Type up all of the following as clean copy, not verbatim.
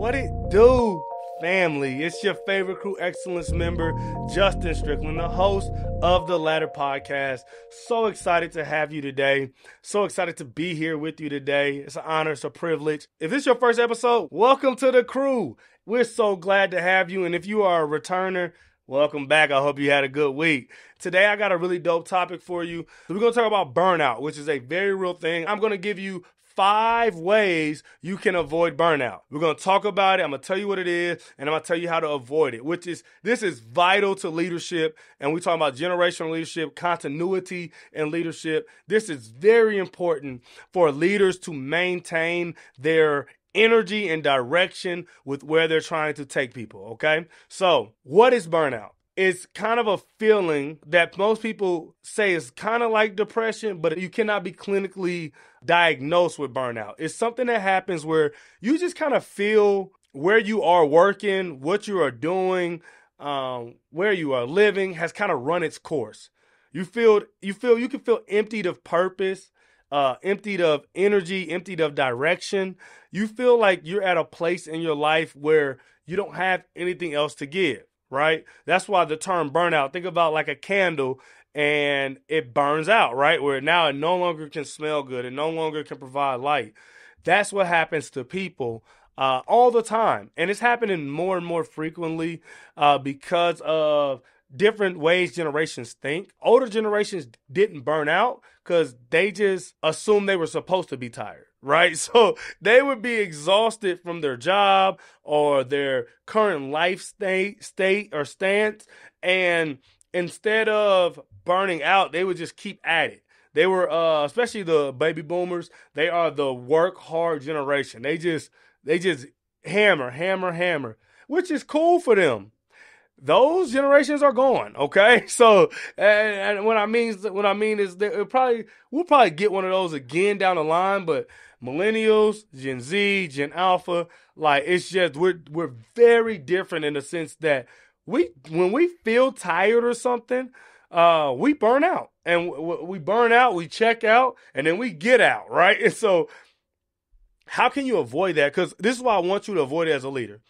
What it do, family? It's your favorite Crew Excellence member, Justin Strickland, the host of the Ladder Podcast. So excited to have you today. So excited to be here with you today. It's an honor, it's a privilege. If this is your first episode, welcome to the crew. We're so glad to have you. And if you are a returner, welcome back. I hope you had a good week. Today, I got a really dope topic for you. We're going to talk about burnout, which is a very real thing. I'm going to give you 5 ways you can avoid burnout. We're going to talk about it. I'm going to tell you what it is, and I'm going to tell you how to avoid it, this is vital to leadership. And we talk about generational leadership, continuity in leadership. This is very important for leaders to maintain their energy and direction with where they're trying to take people, okay? So, what is burnout? It's kind of a feeling that most people say is kind of like depression, but you cannot be clinically diagnosed with burnout. It's something that happens where you just kind of feel where you are working, what you are doing, where you are living has kind of run its course. You can feel emptied of purpose, emptied of energy, emptied of direction. You feel like you're at a place in your life where you don't have anything else to give, right? That's why the term burnout, think about like a candle and it burns out, right? Where now it no longer can smell good. It no longer can provide light. That's what happens to people all the time. And it's happening more and more frequently because of different ways generations think. Older generations didn't burn out because they just assumed they were supposed to be tired, right? So they would be exhausted from their job or their current life state or stance. And instead of burning out, they would just keep at it. They were, especially the baby boomers, they are the work hard generation. They just hammer, which is cool for them. Those generations are gone, okay? So, and what I mean is that we'll probably get one of those again down the line, but millennials, Gen Z, Gen Alpha, like it's just we're very different in the sense that when we feel tired or something, we burn out, and we burn out, we check out, and then we get out, right? And so, how can you avoid that? Because this is why I want you to avoid it as a leader,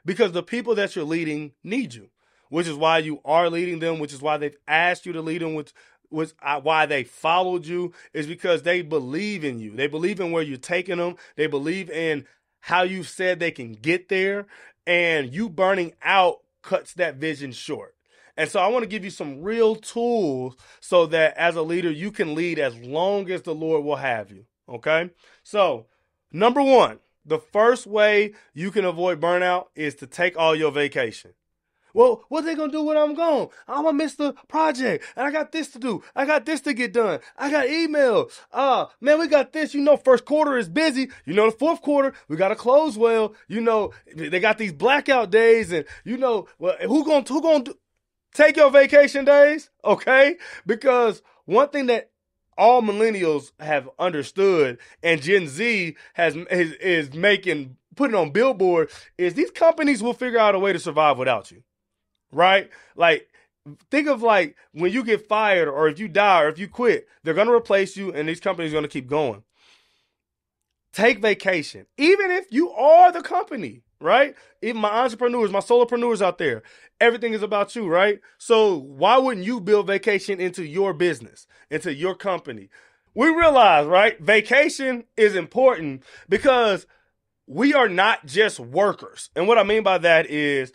because the people that you're leading need you. Which is why you are leading them, which is why they've asked you to lead them, which was why they followed you, is because they believe in you. They believe in where you're taking them. They believe in how you said they can get there. And you burning out cuts that vision short. And so I want to give you some real tools so that as a leader, you can lead as long as the Lord will have you. Okay? So, number 1, the first way you can avoid burnout is to take all your vacation. Well, what they going to do when I'm gone? I'm going to miss the project. And I got this to do. I got this to get done. I got email. Man, we got this. First quarter is busy. The fourth quarter, we got to close well. They got these blackout days. And, well, who going to take your vacation days? Okay? Because one thing that all millennials have understood and Gen Z is putting on billboard is these companies will figure out a way to survive without you. Right? Like, think of like when you get fired or if you die or if you quit, they're going to replace you and these companies are going to keep going. Take vacation. Even if you are the company, right? Even my entrepreneurs, my solopreneurs out there, everything is about you, right? So why wouldn't you build vacation into your business, into your company? We realize, right? Vacation is important because we are not just workers. And what I mean by that is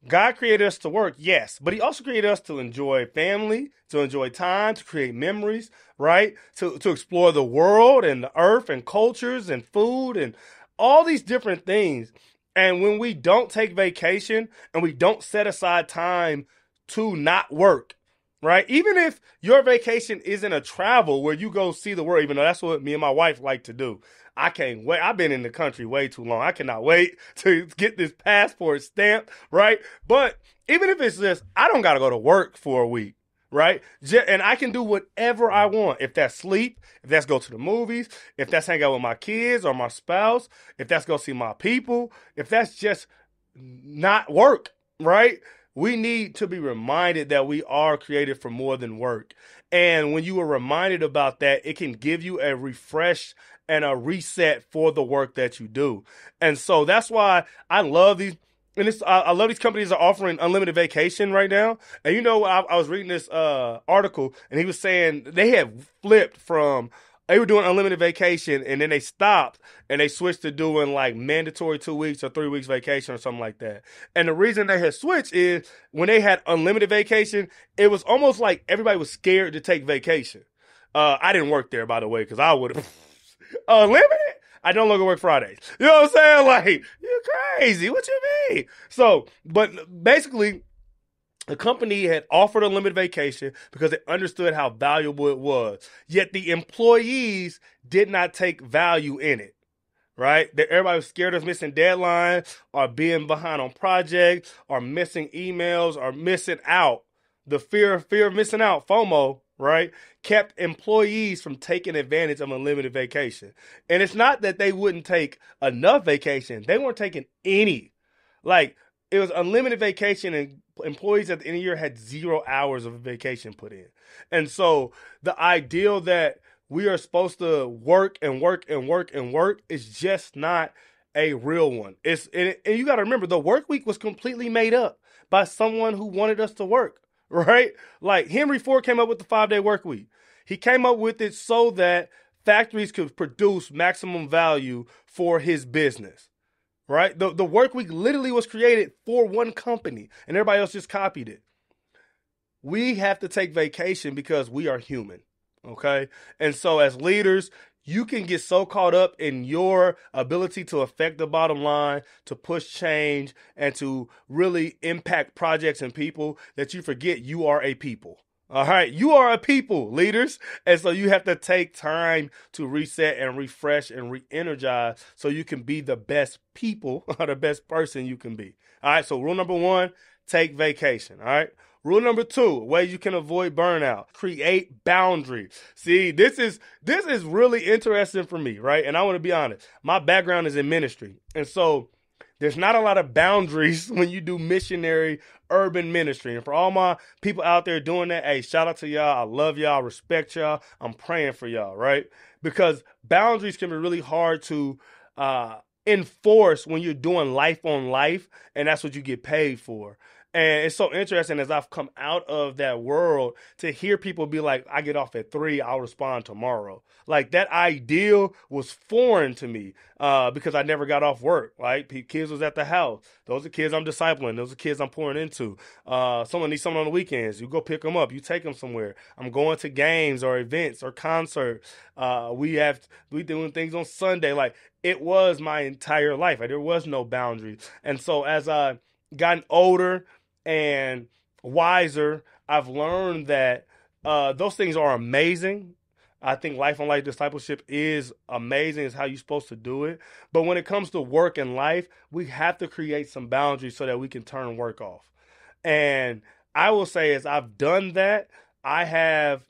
God created us to work, yes, but he also created us to enjoy family, to enjoy time, to create memories, right? To explore the world and the earth and cultures and food and all these different things. And when we don't take vacation and we don't set aside time to not work, right? Even if your vacation isn't a travel where you go see the world, even though that's what me and my wife like to do. I can't wait. I've been in the country way too long. I cannot wait to get this passport stamped, right? But even if it's just, I don't got to go to work for a week, right? And I can do whatever I want. If that's sleep, if that's go to the movies, if that's hang out with my kids or my spouse, if that's go see my people, if that's just not work, right? We need to be reminded that we are created for more than work. And when you are reminded about that, it can give you a refreshed and a reset for the work that you do. And so that's why I love these. And I love these companies that are offering unlimited vacation right now. And I was reading this article, and he was saying they had flipped from they were doing unlimited vacation, and then they stopped and they switched to doing like mandatory 2 weeks or 3 weeks vacation or something like that. And the reason they had switched is when they had unlimited vacation, it was almost like everybody was scared to take vacation. I didn't work there, by the way, because I would have unlimited. I no longer work Fridays. You know what I'm saying? Like, you're crazy. What you mean? So, but basically, the company had offered unlimited vacation because they understood how valuable it was. Yet the employees did not take value in it. Right? Everybody was scared of missing deadlines or being behind on projects or missing emails or missing out. The fear of missing out, FOMO, right, kept employees from taking advantage of unlimited vacation. And it's not that they wouldn't take enough vacation. They weren't taking any. Like, it was unlimited vacation, and employees at the end of the year had 0 hours of vacation put in. And so the ideal that we are supposed to work and work and work and work is just not a real one. And you got to remember, the work week was completely made up by someone who wanted us to work. Right? Like Henry Ford came up with the 5-day work week. He came up with it so that factories could produce maximum value for his business. Right? The work week literally was created for one company, and everybody else just copied it. We have to take vacation because we are human. Okay? And so as leaders, you can get so caught up in your ability to affect the bottom line, to push change, and to really impact projects and people that you forget you are a people. All right. You are a people, leaders. And so you have to take time to reset and refresh and re-energize so you can be the best people or the best person you can be. All right. So rule number 1, take vacation. All right. Rule number 2, ways you can avoid burnout. Create boundaries. See, this is really interesting for me, right? And I want to be honest. My background is in ministry. And so there's not a lot of boundaries when you do missionary urban ministry. And for all my people out there doing that, hey, shout out to y'all. I love y'all. I respect y'all. I'm praying for y'all, right? Because boundaries can be really hard to enforce when you're doing life on life, and that's what you get paid for. And it's so interesting as I've come out of that world to hear people be like, I get off at 3, I'll respond tomorrow. Like that ideal was foreign to me because I never got off work, right? Kids was at the house. Those are kids I'm discipling. Those are kids I'm pouring into. Someone needs someone on the weekends. You go pick them up. You take them somewhere. I'm going to games or events or concerts. We doing things on Sunday. Like it was my entire life. There was no boundaries. And so as I gotten older and wiser, I've learned that those things are amazing. I think life on life discipleship is amazing. It's how you're supposed to do it. But when it comes to work and life, we have to create some boundaries so that we can turn work off. And I will say as I've done that, I have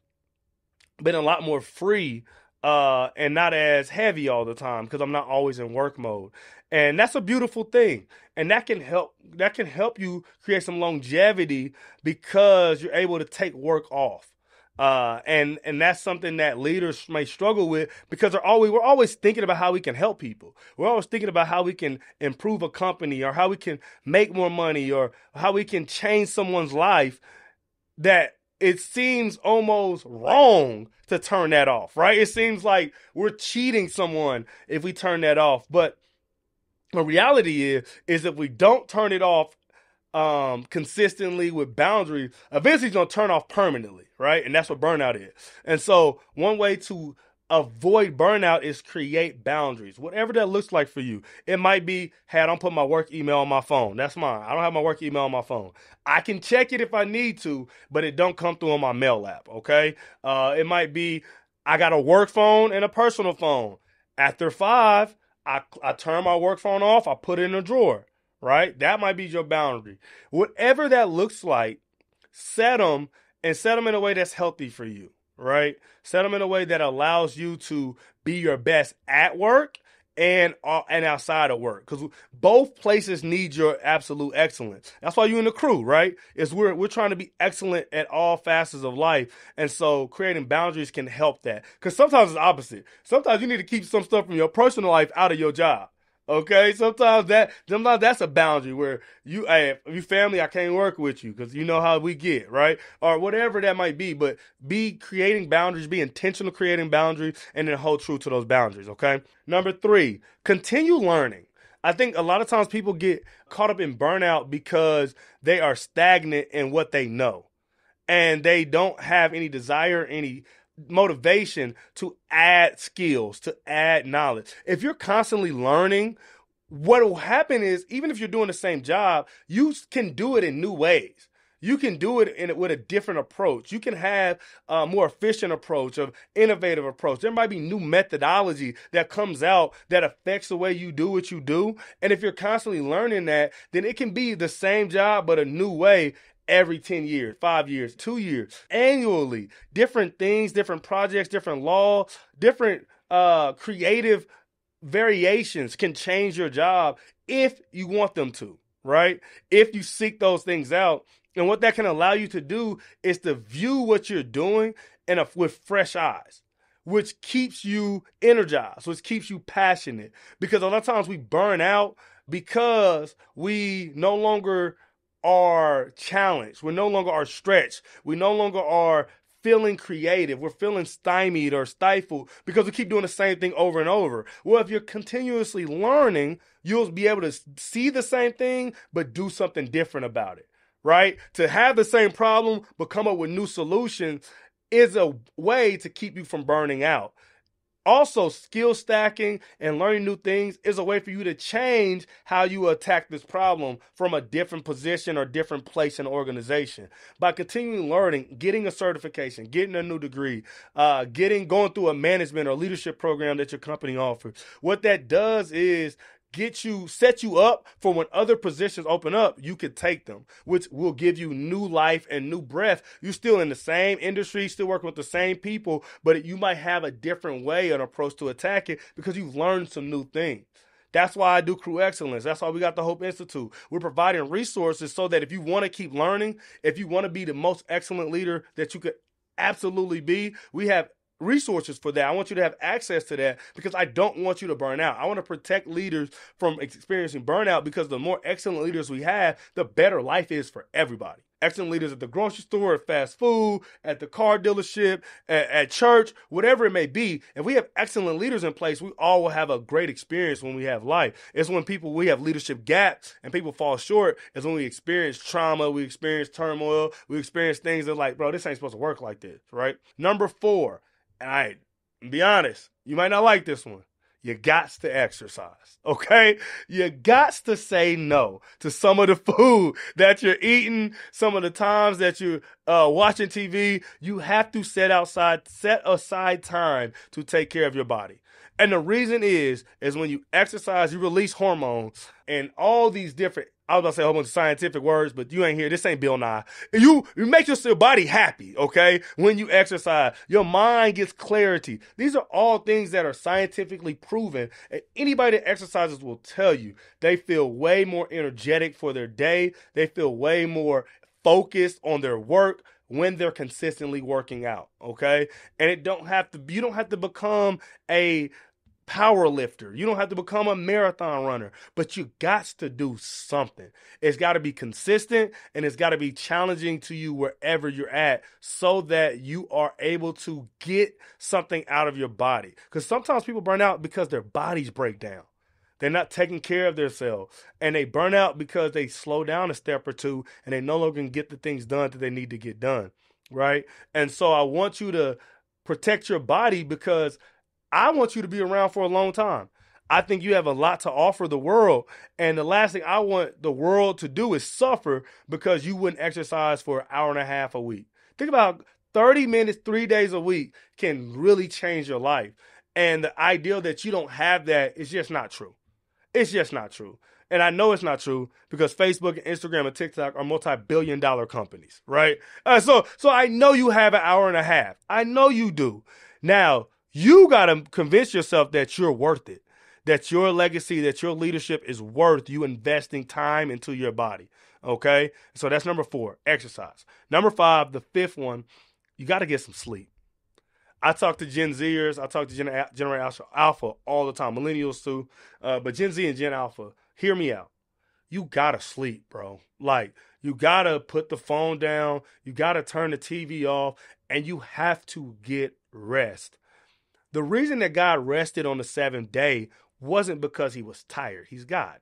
been a lot more free and not as heavy all the time because I'm not always in work mode. And that's a beautiful thing. And that can help you create some longevity because you're able to take work off. And that's something that leaders may struggle with because we're always thinking about how we can help people. We're always thinking about how we can improve a company or how we can make more money or how we can change someone's life, that it seems almost wrong to turn that off, right? It seems like we're cheating someone if we turn that off. But the reality is if we don't turn it off consistently with boundaries, eventually it's going to turn off permanently, right? And that's what burnout is. And so one way to avoid burnout is create boundaries, whatever that looks like for you. It might be, hey, I don't put my work email on my phone. That's mine. I don't have my work email on my phone. I can check it if I need to, but it don't come through on my mail app, okay? It might be, I got a work phone and a personal phone. After 5, I turn my work phone off. I put it in a drawer, right? That might be your boundary. Whatever that looks like, set them in a way that's healthy for you, right? Set them in a way that allows you to be your best at work and outside of work, because both places need your absolute excellence. That's why you're in the crew, right? Is we're trying to be excellent at all facets of life, and so creating boundaries can help that. Because sometimes it's opposite. Sometimes you need to keep some stuff from your personal life out of your job. Okay, sometimes that's a boundary where hey, if you family, I can't work with you because you know how we get, right? Or whatever that might be. But be creating boundaries, be intentional creating boundaries, and then hold true to those boundaries. Okay. Number 3, continue learning. I think a lot of times people get caught up in burnout because they are stagnant in what they know, and they don't have any desire, any motivation to add skills, to add knowledge. If you're constantly learning, what will happen is, even if you're doing the same job, you can do it in new ways. You can do it with a different approach. You can have a more efficient approach, of innovative approach. There might be new methodology that comes out that affects the way you do what you do. And if you're constantly learning that, then it can be the same job, but a new way every 10 years, 5 years, 2 years, annually. Different things, different projects, different law, different creative variations can change your job if you want them to, right? If you seek those things out. And what that can allow you to do is to view what you're doing with fresh eyes, which keeps you energized, which keeps you passionate. Because a lot of times we burn out because we no longer are challenged. We no longer are stretched. We no longer are feeling creative. We're feeling stymied or stifled because we keep doing the same thing over and over. Well, if you're continuously learning, you'll be able to see the same thing, but do something different about it, right? To have the same problem, but come up with new solutions is a way to keep you from burning out. Also, skill stacking and learning new things is a way for you to change how you attack this problem from a different position or different place in the organization. By continuing learning, getting a certification, getting a new degree, going through a management or leadership program that your company offers. What that does is set you up for when other positions open up, you could take them, which will give you new life and new breath. You're still in the same industry, still working with the same people, but you might have a different way and approach to attack it because you've learned some new things. That's why I do Crew Excellence. That's why we got the Hope Institute. We're providing resources so that if you want to keep learning, if you want to be the most excellent leader that you could absolutely be, we have resources for that. I want you to have access to that because I don't want you to burn out. I want to protect leaders from experiencing burnout because the more excellent leaders we have, the better life is for everybody. Excellent leaders at the grocery store, at fast food, at the car dealership, at church, whatever it may be. If we have excellent leaders in place, we all will have a great experience when we have life. It's when we have leadership gaps and people fall short. It's when we experience trauma, we experience turmoil, we experience things that like, bro, this ain't supposed to work like this, right? Number 4. All right, be honest, you might not like this one. You got to exercise, okay? You got to say no to some of the food that you're eating, some of the times that you're watching TV. You have to set aside time to take care of your body. And the reason is when you exercise, you release hormones and all these different, I was about to say a whole bunch of scientific words, but you ain't here. This ain't Bill Nye. You make your body happy, okay? When you exercise, your mind gets clarity. These are all things that are scientifically proven. And anybody that exercises will tell you they feel way more energetic for their day. They feel way more focused on their work when they're consistently working out, okay? And you don't have to become a power lifter. You don't have to become a marathon runner, but you got to do something. It's got to be consistent and it's got to be challenging to you wherever you're at so that you are able to get something out of your body. Because sometimes people burn out because their bodies break down. They're not taking care of themselves and they burn out because they slow down a step or two and they no longer can get the things done that they need to get done, right? And so I want you to protect your body because I want you to be around for a long time. I think you have a lot to offer the world. And the last thing I want the world to do is suffer because you wouldn't exercise for an hour and a half a week. Think about 30 minutes, 3 days a week can really change your life. And the idea that you don't have that is just not true. It's just not true. And I know it's not true because Facebook and Instagram and TikTok are multi-billion-dollar companies, right? So I know you have an hour and a half. I know you do. Now, you got to convince yourself that you're worth it, that your legacy, that your leadership is worth you investing time into your body. Okay? So that's number 4, exercise. Number 5, the 5th one, you got to get some sleep. I talk to Gen Zers, I talk to Generation Alpha all the time, millennials too, but Gen Z and Gen Alpha, hear me out. You gotta sleep, bro. Like, you gotta put the phone down, you gotta turn the TV off, and you have to get rest. The reason that God rested on the 7th day wasn't because he was tired. He's God.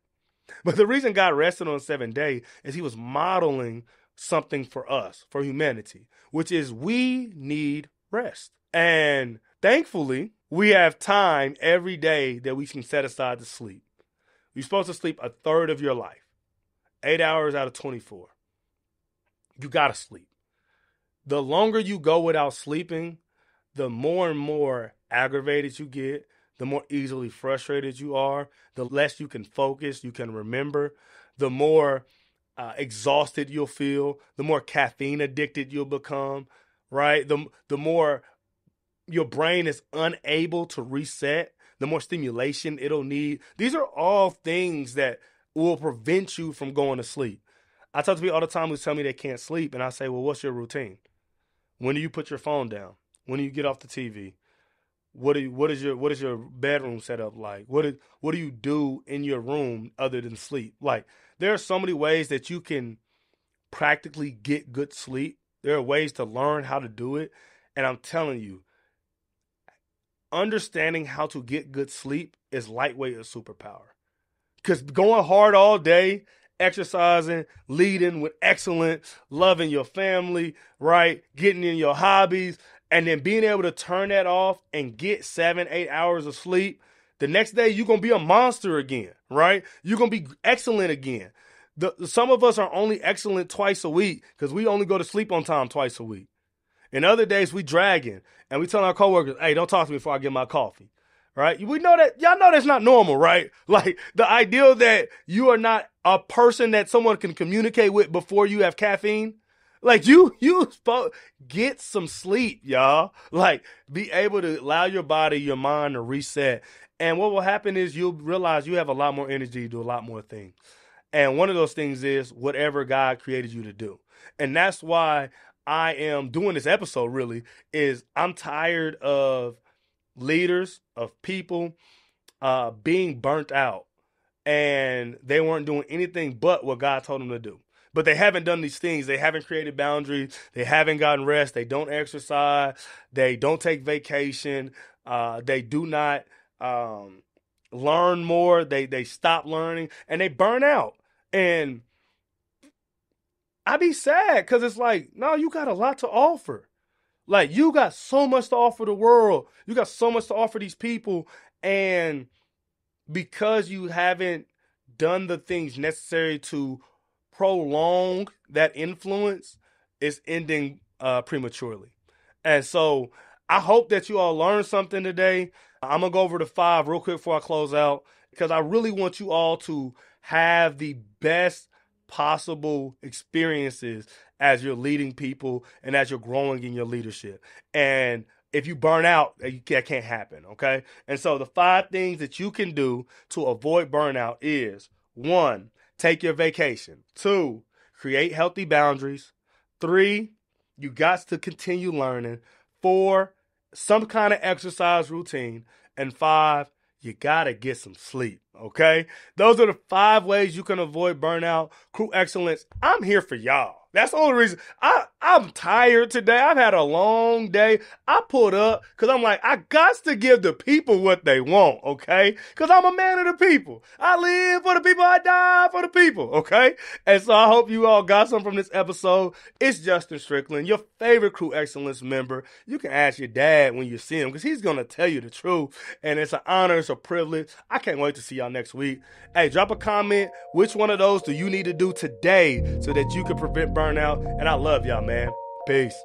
But the reason God rested on the 7th day is he was modeling something for us, for humanity, which is we need rest. And thankfully, we have time every day that we can set aside to sleep. You're supposed to sleep a third of your life, 8 hours out of 24. You got to sleep. The longer you go without sleeping, the more and more aggravated you get, the more easily frustrated you are, the less you can focus, you can remember, the more exhausted you'll feel, the more caffeine addicted you'll become, right? The more your brain is unable to reset, the more stimulation it'll need. These are all things that will prevent you from going to sleep. I talk to people all the time who tell me they can't sleep, and I say, well, what's your routine? When do you put your phone down? When do you get off the TV? What is your bedroom set up like? What do you do in your room other than sleep? Like, there are so many ways that you can practically get good sleep. There are ways to learn how to do it. And I'm telling you, understanding how to get good sleep is lightweight a superpower. Because going hard all day, exercising, leading with excellence, loving your family, right? Getting in your hobbies, and then being able to turn that off and get 7-8 hours of sleep. The next day, you're going to be a monster again, right? You're going to be excellent again. Some of us are only excellent twice a week because we only go to sleep on time twice a week. And other days, we dragging, and we tell our coworkers, hey, don't talk to me before I get my coffee, right? We know that, y'all know that's not normal, right? Like, the idea that you are not a person that someone can communicate with before you have caffeine. Like, you get some sleep, y'all. Like, be able to allow your body, your mind to reset. And what will happen is you'll realize you have a lot more energy to do a lot more things. And one of those things is whatever God created you to do. And that's why I am doing this episode, really, is I'm tired of leaders, of people being burnt out. And they weren't doing anything but what God told them to do. But they haven't done these things. They haven't created boundaries. They haven't gotten rest. They don't exercise. They don't take vacation. They do not learn more. They stop learning. And they burn out. And I be sad because it's like, no, you got a lot to offer. Like, you got so much to offer the world. You got so much to offer these people. And because you haven't done the things necessary to prolong that influence, it's ending prematurely. And so I hope that you all learned something today. I'm going to go over the 5 real quick before I close out, because I really want you all to have the best possible experiences as you're leading people and as you're growing in your leadership. And if you burn out, that can't happen, okay? And so the 5 things that you can do to avoid burnout is, 1, take your vacation. 2, create healthy boundaries. 3, you got to continue learning. 4, some kind of exercise routine. And 5, you got to get some sleep, okay? Those are the 5 ways you can avoid burnout. Crew Excellence, I'm here for y'all. That's the only reason. I'm tired today. I've had a long day. I pulled up because I'm like, I got to give the people what they want, okay? Because I'm a man of the people. I live for the people. I die for the people, okay? And so I hope you all got something from this episode. It's Justin Strickland, your favorite Crew Excellence member. You can ask your dad when you see him because he's going to tell you the truth. And it's an honor. It's a privilege. I can't wait to see y'all next week. Hey, drop a comment. Which one of those do you need to do today so that you can prevent burnout? And I love y'all, man. Peace.